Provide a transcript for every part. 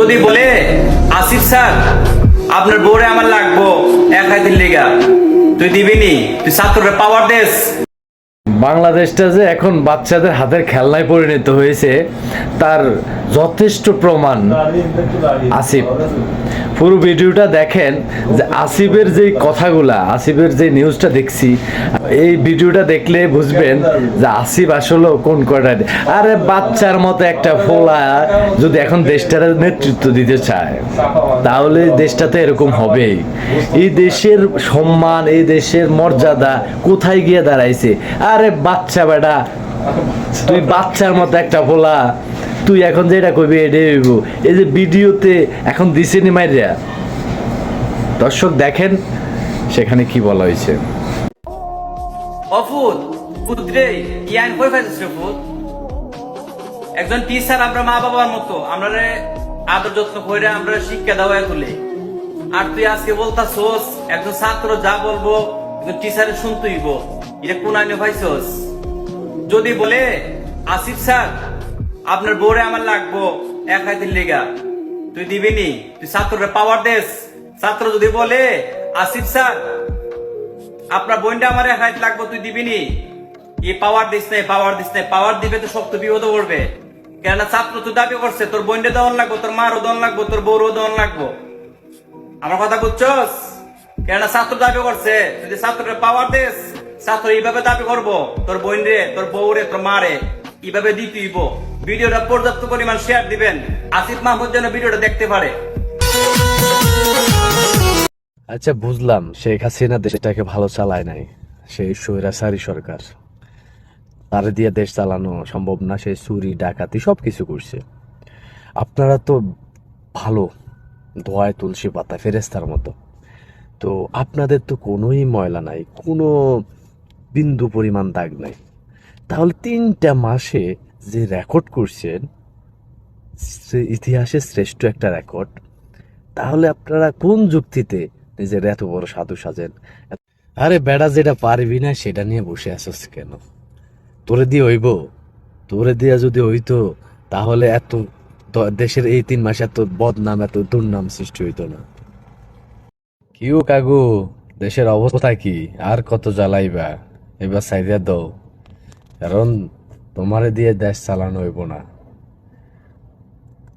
যদি বলে আসিফ স্যার আপনার বউরে আমার লাগবো 1 দিন লেগা, তুই দিবিনি? তুই ছাত্ররা পাওয়ার দেস। বাংলাদেশটা যে এখন বাচ্চাদের হাতের খেলনায় পরিণত হয়েছে তার যথেষ্ট প্রমাণ আসিফ। পুরো ভিডিওটা দেখেন যে আসিফের যে কথাগুলা, আসিফের যে নিউজটা দেখছি, এই ভিডিওটা দেখলে বুঝবেন যে আসিফ আসলে কোন কয়টা। আরে বাচ্চার মতো একটা ফোলা যদি এখন দেশটার নেতৃত্ব দিতে চায় তাহলে দেশটা তো এরকম হবেই। এই দেশের সম্মান, এই দেশের মর্যাদা কোথায় গিয়ে দাঁড়াইছে? আরে বাচ্চা বেটা, তুই বাচ্চার মতো একটা ফোলা, তুই এখন যেটা কইবি এটাই হইব। এই যে ভিডিওতে এখন দিছেনি মাইরিয়া, দর্শক দেখেন সেখানে কি বলা হয়েছে। অফুত পুত্রে ইয়ান কই ফাইছিস রে ফুত? একজন টিচার আমরা মা বাবার মতো, আমরা আদর যত্ন করে আমরা শিক্ষা দেওয়া তুলে, আর তুই আজকে বলতাছোস একজন ছাত্র যা বলবো টিচারের শুনতেইব। এটা কোন আইনে পাইছস? যদি বলে আসিফ স্যার আপনার বউরে আমার লাগবো 1 দিন লেগা, তুই দিবিনি? তুই ছাত্ররা পাওয়ার দেস। ছাত্র যদি বলে আসিফ স্যার আপনার বোনটা আমার 1 লাগবো, তুই দিবিনি? এই পাওয়ার দিস নাই, পাওয়ার দিস নাই। পাওয়ার দিবে তো শক্ত বিপদ পড়বে। কেননা ছাত্র তো দাবি করছে তোর বোনটা দেওয়ান লাগবো, তোর মারও দেওয়ান লাগবো, তোর বউরও দেওয়ান লাগবো। আমার কথা বুঝছস? কেননা ছাত্র দাবি করছে, যদি ছাত্রের পাওয়ার দেস, ছাত্র এইভাবে দাবি করবো তোর বোন রে, তোর বউ রে, তোর মা রে, এইভাবে দিতেইব। ভিডিওটা পর্যাপ্ত পরিমাণ শেয়ার দিবেন, আসিফ মাহমুদ যেন ভিডিওটা দেখতে পারে। আচ্ছা বুঝলাম, শেখ হাসিনা দেশটাকে ভালো চালায় নাই, সেই স্বৈরাচারী সরকার, তার দিয়ে দেশ চালানো সম্ভব না। সে চুরি ডাকাতি সবকিছু করছে। আপনারা তো ভালো, ধোয়ায় তুলসী পাতা, ফেরেস্তার মতো। তো আপনাদের তো কোনোই ময়লা নাই, কোনো বিন্দু পরিমাণ দাগ নাই। তাহলে 3টা মাসে যে রেকর্ড করছেন, ইতিহাসে শ্রেষ্ঠ একটা রেকর্ড, তাহলে আপনারা কোন যুক্তিতে নিজের এত বড় সাধু সাজেন? আরে বেড়া, যেটা পারবি না সেটা নিয়ে বসে আছিস কেন? তোরে দিয়ে হইব? তোরে দিয়া যদি হইতো তাহলে এত দেশের এই 3 মাসে এত বদনাম, এত দুর্নাম সৃষ্টি হইতো না। কিও কাগু, দেশের অবস্থা কি? আর কত জ্বালাইবা? এবার সাইডে দাও, কারণ তোমারে দিয়ে দেশ চালানো হইব না।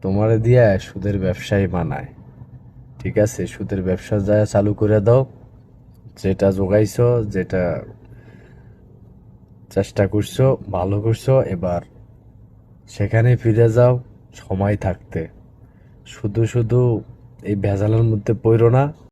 তোমারে দিয়ে সুদের ব্যবসায়ী বানায়। ঠিক আছে, সুদের ব্যবসা যায় চালু করে দাও। যেটা জোগাইছো, যেটা চেষ্টা করছো, ভালো করছো, এবার সেখানে ফিরে যাও সময় থাকতে। শুধু শুধু এই ভেজালের মধ্যে পড়ো না।